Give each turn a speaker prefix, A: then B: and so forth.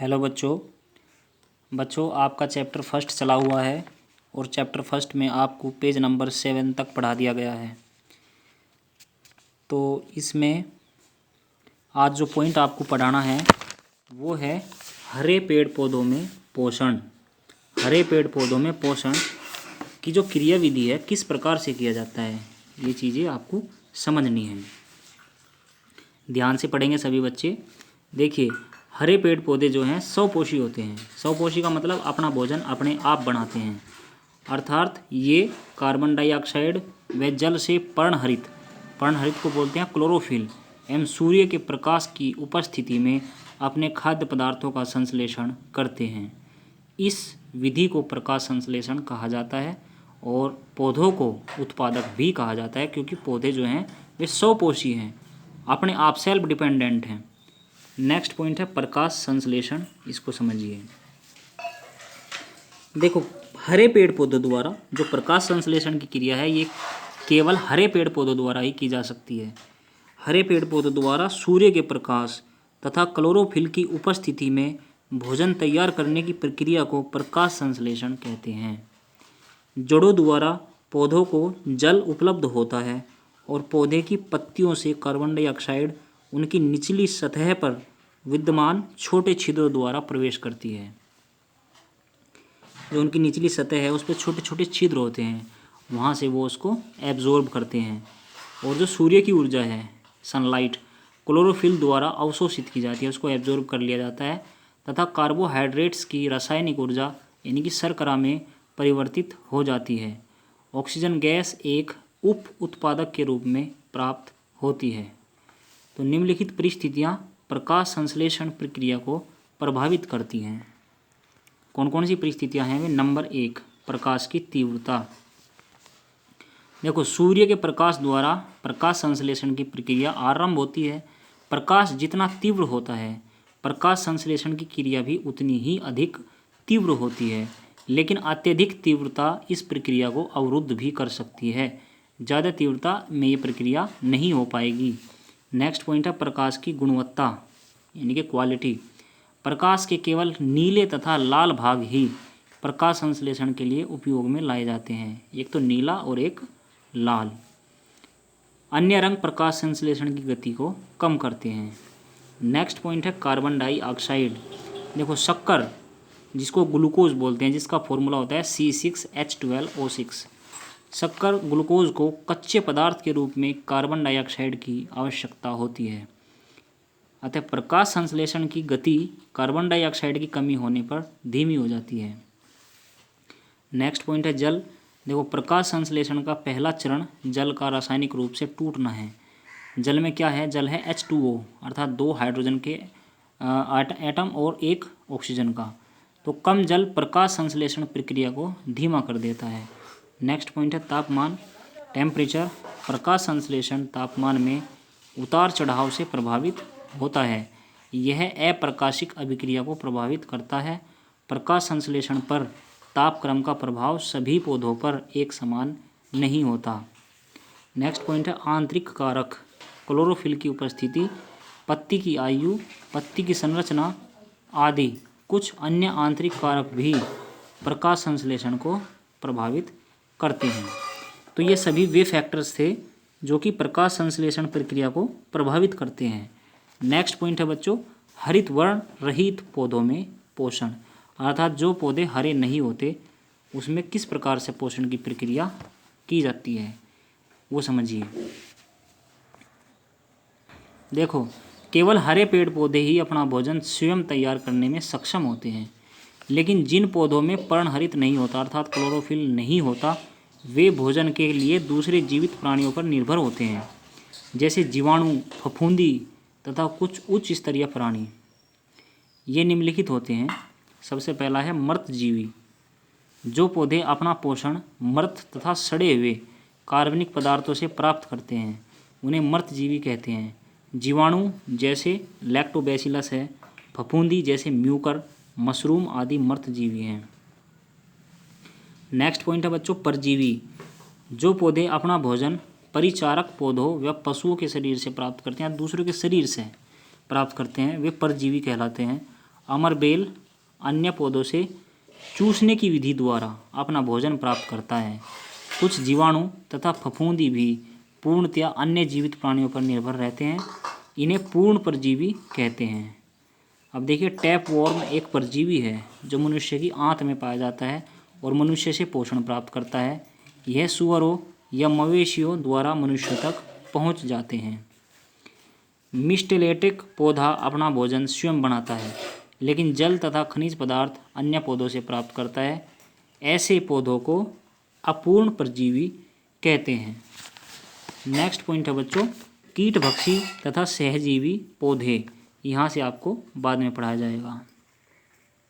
A: Hello बच्चों आपका chapter first चला हुआ है और चैप्टर फर्स्ट में आपको पेज नंबर 7 तक पढ़ा दिया गया है। तो इसमें आज जो पॉइंट आपको पढ़ाना है वो है हरे पेड़ पौधों में पोषण। हरे पेड़ पौधों में पोषण की जो क्रिया विधि है किस प्रकार से किया जाता है, ये चीज़ें आपको समझनी है। ध्यान से पढ़ेंगे सभी बच्चे। देखिए, हरे पेड़ पौधे जो हैं स्वपोषी होते हैं। स्वपोषी का मतलब अपना भोजन अपने आप बनाते हैं, अर्थात ये कार्बन डाइऑक्साइड व जल से पर्णहरित को बोलते हैं क्लोरोफिल एवं सूर्य के प्रकाश की उपस्थिति में अपने खाद्य पदार्थों का संश्लेषण करते हैं। इस विधि को प्रकाश संश्लेषण कहा जाता है और पौधों को उत्पादक भी कहा जाता है, क्योंकि पौधे जो हैं वे स्वपोषी हैं, अपने आप सेल्फ डिपेंडेंट हैं। नेक्स्ट पॉइंट है प्रकाश संश्लेषण, इसको समझिए। देखो, हरे पेड़ पौधों द्वारा जो प्रकाश संश्लेषण की क्रिया है ये केवल हरे पेड़ पौधों द्वारा ही की जा सकती है। हरे पेड़ पौधों द्वारा सूर्य के प्रकाश तथा क्लोरोफिल की उपस्थिति में भोजन तैयार करने की प्रक्रिया को प्रकाश संश्लेषण कहते हैं। जड़ों द्वारा पौधों को जल उपलब्ध होता है और पौधे की पत्तियों से कार्बन डाइऑक्साइड उनकी निचली सतह पर विद्यमान छोटे छिद्रों द्वारा प्रवेश करती है। जो उनकी निचली सतह है उस पर छोटे छोटे छिद्र होते हैं, वहाँ से वो उसको एब्जॉर्ब करते हैं। और जो सूर्य की ऊर्जा है, सनलाइट, क्लोरोफिल द्वारा अवशोषित की जाती है, उसको एब्जॉर्ब कर लिया जाता है तथा कार्बोहाइड्रेट्स की रासायनिक ऊर्जा यानी कि शर्करा में परिवर्तित हो जाती है। ऑक्सीजन गैस एक उप उत्पादक के रूप में प्राप्त होती है। तो निम्नलिखित परिस्थितियाँ प्रकाश संश्लेषण प्रक्रिया को प्रभावित करती हैं। कौन कौन सी परिस्थितियाँ हैं वे? नंबर 1, प्रकाश की तीव्रता। देखो, सूर्य के प्रकाश द्वारा प्रकाश संश्लेषण की प्रक्रिया आरंभ होती है। प्रकाश जितना तीव्र होता है, प्रकाश संश्लेषण की क्रिया भी उतनी ही अधिक तीव्र होती है, लेकिन अत्यधिक तीव्रता इस प्रक्रिया को अवरुद्ध भी कर सकती है। ज़्यादा तीव्रता में ये प्रक्रिया नहीं हो पाएगी। नेक्स्ट पॉइंट है प्रकाश की गुणवत्ता यानी कि क्वालिटी। प्रकाश के केवल नीले तथा लाल भाग ही प्रकाश संश्लेषण के लिए उपयोग में लाए जाते हैं। एक तो नीला और एक लाल। अन्य रंग प्रकाश संश्लेषण की गति को कम करते हैं। नेक्स्ट पॉइंट है कार्बन डाइऑक्साइड। देखो, शक्कर जिसको ग्लूकोज बोलते हैं, जिसका फॉर्मूला होता है C6H12O6। शक्कर ग्लूकोज को कच्चे पदार्थ के रूप में कार्बन डाइऑक्साइड की आवश्यकता होती है। अतः प्रकाश संश्लेषण की गति कार्बन डाइऑक्साइड की कमी होने पर धीमी हो जाती है। नेक्स्ट पॉइंट है जल। देखो, प्रकाश संश्लेषण का पहला चरण जल का रासायनिक रूप से टूटना है। जल में क्या है? जल है H2O, अर्थात 2 हाइड्रोजन के एटम और 1 ऑक्सीजन का। तो कम जल प्रकाश संश्लेषण प्रक्रिया को धीमा कर देता है। नेक्स्ट पॉइंट है तापमान, टेम्परेचर। प्रकाश संश्लेषण तापमान में उतार चढ़ाव से प्रभावित होता है। यह अप्रकाशिक अभिक्रिया को प्रभावित करता है। प्रकाश संश्लेषण पर तापक्रम का प्रभाव सभी पौधों पर एक समान नहीं होता। नेक्स्ट पॉइंट है आंतरिक कारक, क्लोरोफिल की उपस्थिति, पत्ती की आयु, पत्ती की संरचना आदि कुछ अन्य आंतरिक कारक भी प्रकाश संश्लेषण को प्रभावित करते हैं। तो ये सभी वे फैक्टर्स थे जो कि प्रकाश संश्लेषण प्रक्रिया को प्रभावित करते हैं। नेक्स्ट पॉइंट है बच्चों हरित वर्ण रहित पौधों में पोषण, अर्थात जो पौधे हरे नहीं होते उसमें किस प्रकार से पोषण की प्रक्रिया की जाती है वो समझिए। देखो, केवल हरे पेड़ पौधे ही अपना भोजन स्वयं तैयार करने में सक्षम होते हैं, लेकिन जिन पौधों में पर्णहरित नहीं होता अर्थात क्लोरोफिल नहीं होता, वे भोजन के लिए दूसरे जीवित प्राणियों पर निर्भर होते हैं, जैसे जीवाणु, फफूंदी तथा कुछ उच्च स्तरीय प्राणी। ये निम्नलिखित होते हैं। सबसे पहला है मृत जीवी। जो पौधे अपना पोषण मृत तथा सड़े हुए कार्बनिक पदार्थों से प्राप्त करते हैं उन्हें मृत जीवी कहते हैं। जीवाणु जैसे लैक्टोबैसिलस है, फफूंदी जैसे म्यूकर, मशरूम आदि मृत जीवी हैं। नेक्स्ट पॉइंट है बच्चों परजीवी। जो पौधे अपना भोजन परिचारक पौधों व पशुओं के शरीर से प्राप्त करते हैं, दूसरों के शरीर से प्राप्त करते हैं, वे परजीवी कहलाते हैं। अमरबेल अन्य पौधों से चूसने की विधि द्वारा अपना भोजन प्राप्त करता है। कुछ जीवाणु तथा फफूंदी भी पूर्णतया अन्य जीवित प्राणियों पर निर्भर रहते हैं। इन्हें पूर्ण परजीवी कहते हैं। अब देखिए, टैपवॉर्म एक परजीवी है जो मनुष्य की आंत में पाया जाता है और मनुष्य से पोषण प्राप्त करता है। यह सुअरों या मवेशियों द्वारा मनुष्य तक पहुंच जाते हैं। मिस्टेलेटिक पौधा अपना भोजन स्वयं बनाता है, लेकिन जल तथा खनिज पदार्थ अन्य पौधों से प्राप्त करता है। ऐसे पौधों को अपूर्ण परजीवी कहते हैं। नेक्स्ट पॉइंट है बच्चों, कीटभक्षी तथा सहजीवी पौधे। यहाँ से आपको बाद में पढ़ाया जाएगा।